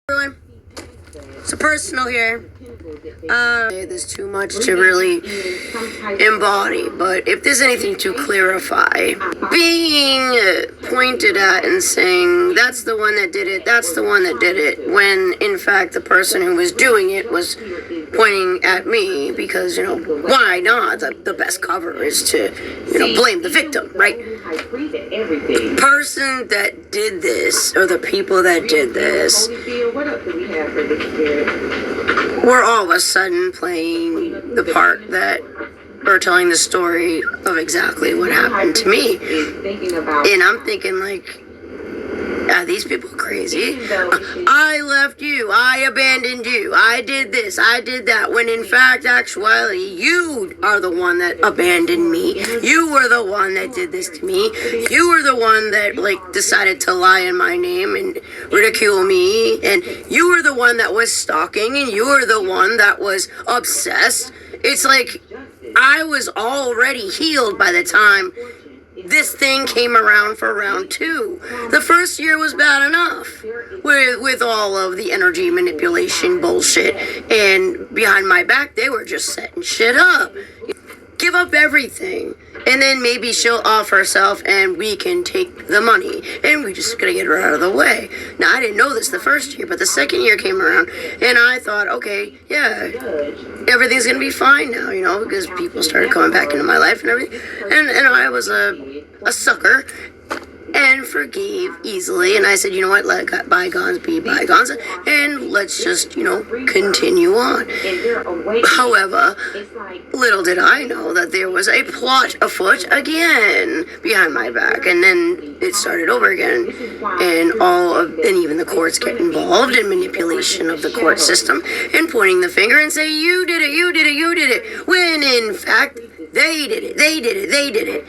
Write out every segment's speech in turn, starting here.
Everyone, it's personal here. There's too much to really embody, but if there's anything to clarify, being pointed at and saying that's the one that did it, that's the one that did it, when in fact the person who was doing it was pointing at me, because why not? The best cover is to blame the victim, right? The person that did this, or the people that did this, were all of a sudden playing the part that, or telling the story of exactly what happened to me. And I'm thinking, like, are these people crazy? I left you, I abandoned you, I did this, I did that, when in fact, actuality, you are the one that abandoned me. You were the one that did this to me. You were the one that, decided to lie in my name and ridicule me. And you were the one that was stalking, and you were the one that was obsessed. It's like, I was already healed by the time this thing came around for round 2. The first year was bad enough with all of the energy manipulation bullshit, and behind my back they were just setting shit up. Give up everything, and then maybe she'll off herself and we can take the money, and we just gotta get her out of the way. Now, I didn't know this the first year, but the second year came around and I thought, okay, yeah, everything's gonna be fine now, because people started coming back into my life and everything, and I was a sucker and forgave easily, and I said, you know what, let bygones be bygones, and let's just, continue on. However, little did I know that there was a plot afoot again behind my back, and then it started over again, and even the courts get involved in manipulation of the court system, and pointing the finger and say, you did it, you did it, you did it, when in fact, they did it, they did it, they did it.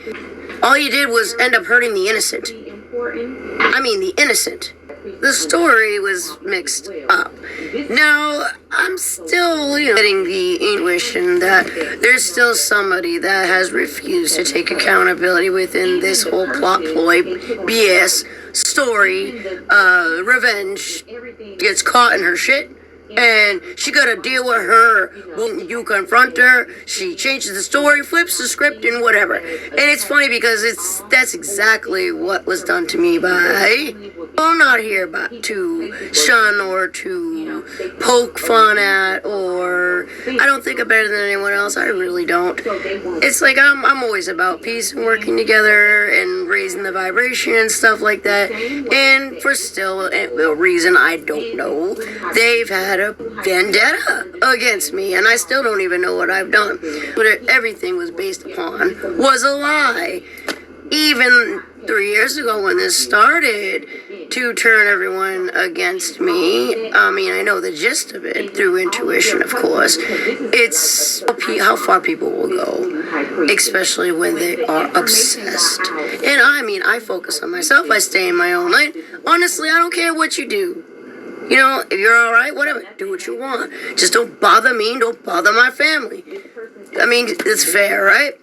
All you did was end up hurting the innocent. I mean, the innocent. The story was mixed up. Now, I'm still getting the intuition that there's still somebody that has refused to take accountability within this whole plot ploy, BS, story, revenge, gets caught in her shit. And she gotta deal with her. When you confront her, she changes the story, flips the script, and whatever. And it's funny because that's exactly what was done to me by. I'm not here to shun or to poke fun at, or I don't think I'm better than anyone else. I really don't. It's like I'm always about peace and working together and raising the vibration and stuff like that. And for still a reason I don't know, they've had a vendetta against me, and I still don't even know what I've done. But everything was based upon was a lie. Even 3 years ago when this started to turn everyone against me, I mean, I know the gist of it through intuition, of course. It's how far people will go, especially when they are obsessed. And I mean, I focus on myself. I stay in my own lane. Honestly, I don't care what you do. If you're all right, whatever, do what you want. Just don't bother me, don't bother my family. I mean, it's fair, right?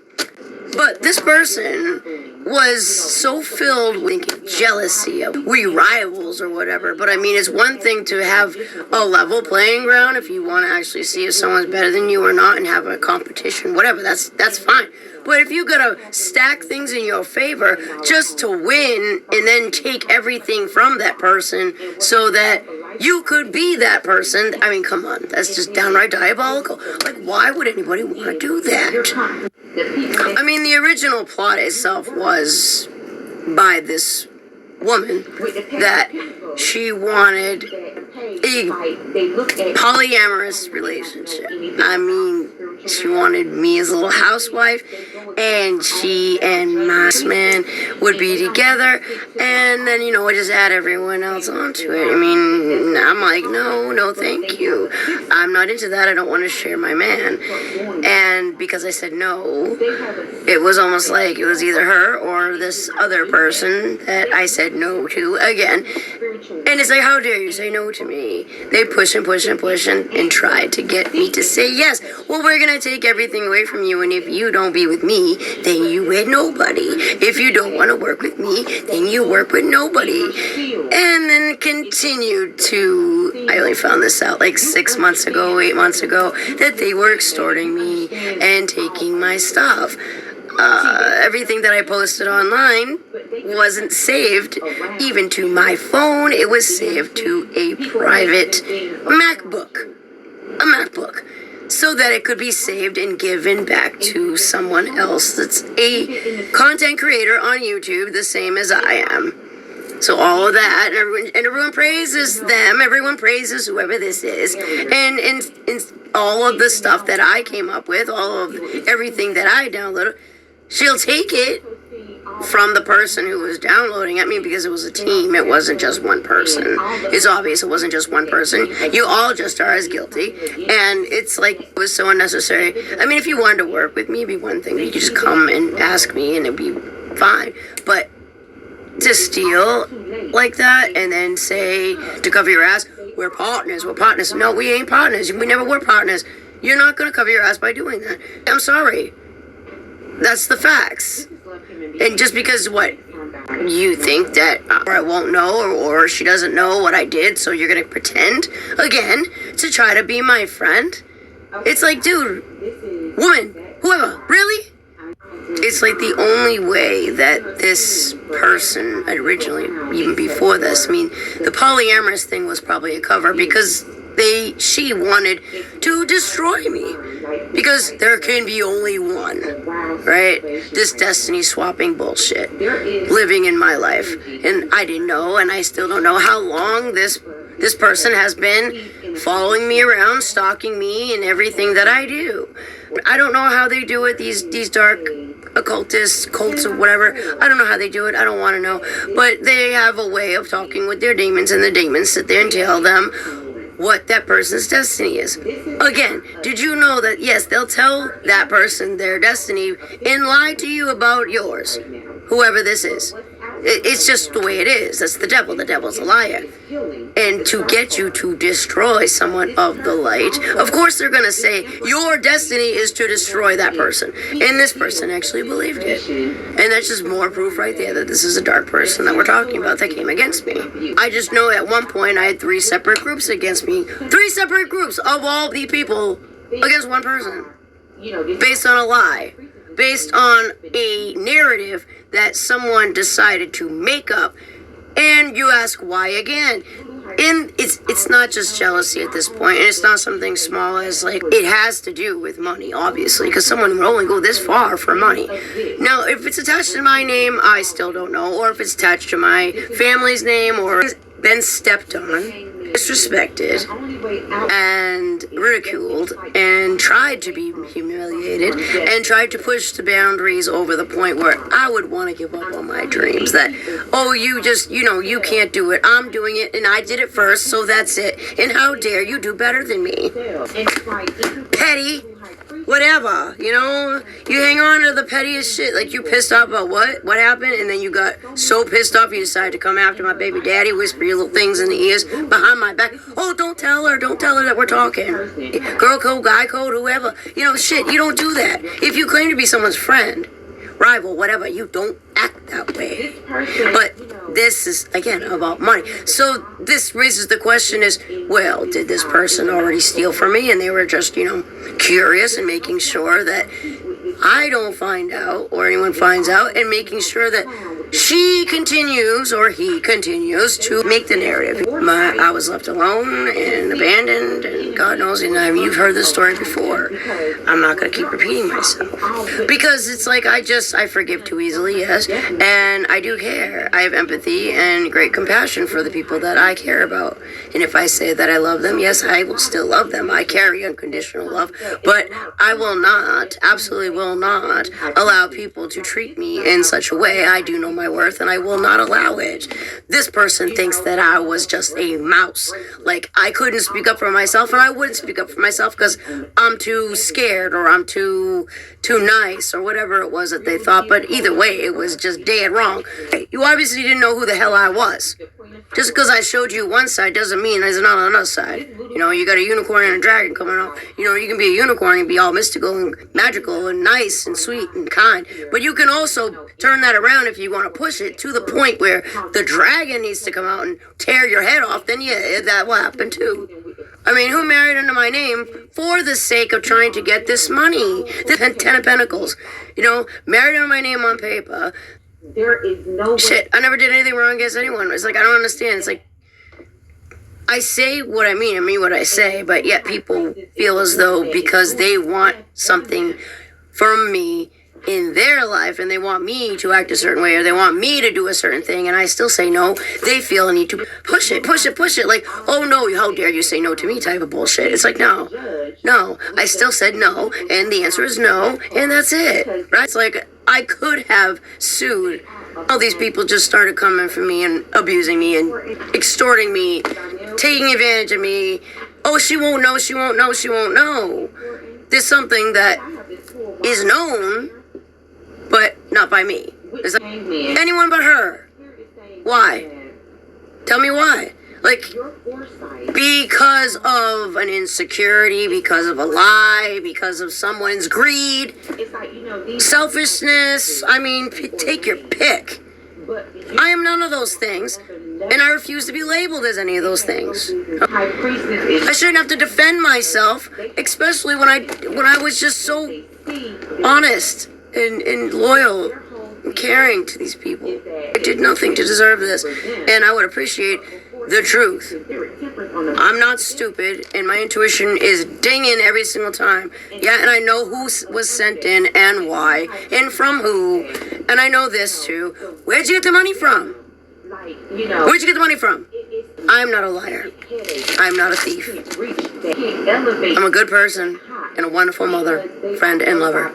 But this person was so filled with jealousy of we rivals or whatever. But I mean, it's one thing to have a level playing ground if you want to actually see if someone's better than you or not and have a competition, whatever, that's fine. But if you gotta stack things in your favor just to win and then take everything from that person so that you could be that person, I mean, come on, that's just downright diabolical. Like, why would anybody want to do that? I mean, the original plot itself was by this woman that she wanted a polyamorous relationship. I mean, she wanted me as a little housewife, and she and my man would be together, and then, I just add everyone else onto it. I mean, I'm like, no, thank you. I'm not into that. I don't want to share my man. And because I said no, it was almost like it was either her or this other person that I said no to again. And it's like, how dare you say no to me? They push and tried to get me to say yes. Well, we're going to take everything away from you, and if you don't be with me, then you with nobody. If you don't want to work with me, then you work with nobody. And then continued to, I only found this out like 6 months ago, 8 months ago, that they were extorting me and taking my stuff. Everything that I posted online wasn't saved even to my phone. It was saved to a private MacBook. A MacBook. So that it could be saved and given back to someone else that's a content creator on YouTube, the same as I am. So all of that, and everyone praises them, everyone praises whoever this is, and all of the stuff that I came up with, all of everything that I downloaded, she'll take it from the person who was downloading at me, because it was a team. It wasn't just one person. It's obvious it wasn't just one person. You all just are as guilty. And it's like, it was so unnecessary. I mean, if you wanted to work with me, it'd be one thing. You could just come and ask me and it'd be fine. But to steal like that and then say, to cover your ass, we're partners. No, we ain't partners. We never were partners. You're not going to cover your ass by doing that. I'm sorry. That's the facts. And just because you think that I won't know or she doesn't know what I did, so you're going to pretend again to try to be my friend. It's like, dude, woman, whoever, really? It's like the only way that this person originally, even before this, I mean, the polyamorous thing was probably a cover because she wanted to destroy me, because there can be only one, right? This destiny swapping bullshit living in my life, and I didn't know, and I still don't know how long this person has been following me around, stalking me and everything that I do. I don't know how they do it, these dark occultists, cults or whatever. I don't know how they do it. I don't want to know. But they have a way of talking with their demons, and the demons sit there and tell them what that person's destiny is. Again, did you know that, yes, they'll tell that person their destiny and lie to you about yours, whoever this is. It's just the way it is. That's the devil. The devil's a liar. And to get you to destroy someone of the light, of course they're going to say, your destiny is to destroy that person. And this person actually believed it. And that's just more proof right there that this is a dark person that we're talking about that came against me. I just know at one point I had 3 separate groups against me. 3 separate groups of all the people against one person. Based on a lie. Based on a narrative that someone decided to make up. And you ask why again? And it's not just jealousy at this point, and it's not something small as like, it has to do with money, obviously, because someone would only go this far for money. Now, if it's attached to my name, I still don't know, or if it's attached to my family's name, or been stepped on, disrespected, and ridiculed, and tried to be humiliated, and tried to push the boundaries over the point where I would want to give up on my dreams. That, oh, you just, you can't do it. I'm doing it, and I did it first, so that's it. And how dare you do better than me? Petty. Whatever, you hang on to the pettiest shit, like you pissed off about what happened, and then you got so pissed off you decided to come after my baby daddy, whisper your little things in the ears behind my back. Oh, don't tell her that we're talking. Girl code, guy code, whoever. Shit, you don't do that. If you claim to be someone's friend, rival, whatever, you don't act that way. But this is, again, about money. So this raises the question is, well, did this person already steal from me and they were just, curious and making sure that I don't find out or anyone finds out, and making sure that she continues or he continues to make the narrative. I was left alone and abandoned, and God knows, and you've heard this story before. I'm not going to keep repeating myself, because it's like I forgive too easily, yes, and I do care. I have empathy and great compassion for the people that I care about, and if I say that I love them, yes, I will still love them. I carry unconditional love, but I will not, absolutely will not, allow people to treat me in such a way. I do know my worth, and I will not allow it. This person thinks that I was just a mouse. Like, I couldn't speak up for myself, and I wouldn't speak up for myself because I'm too scared, or I'm too nice, or whatever it was that they thought. But either way, it was just dead wrong. You obviously didn't know who the hell I was. Just because I showed you one side doesn't mean there's not on another side. You got a unicorn and a dragon coming up. You can be a unicorn and be all mystical and magical and nice and sweet and kind. But you can also turn that around if you want want to push it to the point where the dragon needs to come out and tear your head off, then yeah, that will happen too. I mean, who married under my name for the sake of trying to get this money? The Ten of Pentacles. You know, married under my name on paper. There is no shit, I never did anything wrong against anyone. It's like, I don't understand. It's like, I say what I mean what I say, but yet people feel as though because they want something from me in their life and they want me to act a certain way or they want me to do a certain thing and I still say no, they feel a need to push it. Like, oh no, how dare you say no to me type of bullshit. It's like, no, I still said no and the answer is no and that's it, right? It's like, I could have sued. All these people just started coming for me and abusing me and extorting me, taking advantage of me. Oh, she won't know. There's something that is known, but not by me. It's like, anyone but her. Why? Tell me why. Like, because of an insecurity, because of a lie, because of someone's greed, selfishness. I mean, take your pick. I am none of those things, and I refuse to be labeled as any of those things. I shouldn't have to defend myself, especially when I was just so honest and loyal and caring to these people. I did nothing to deserve this, and I would appreciate the truth. I'm not stupid, and my intuition is dinging every single time. Yeah, and I know who was sent in and why, and from who, and I know this too. Where'd you get the money from? Where'd you get the money from? I'm not a liar. I'm not a thief. I'm a good person and a wonderful mother, friend, and lover.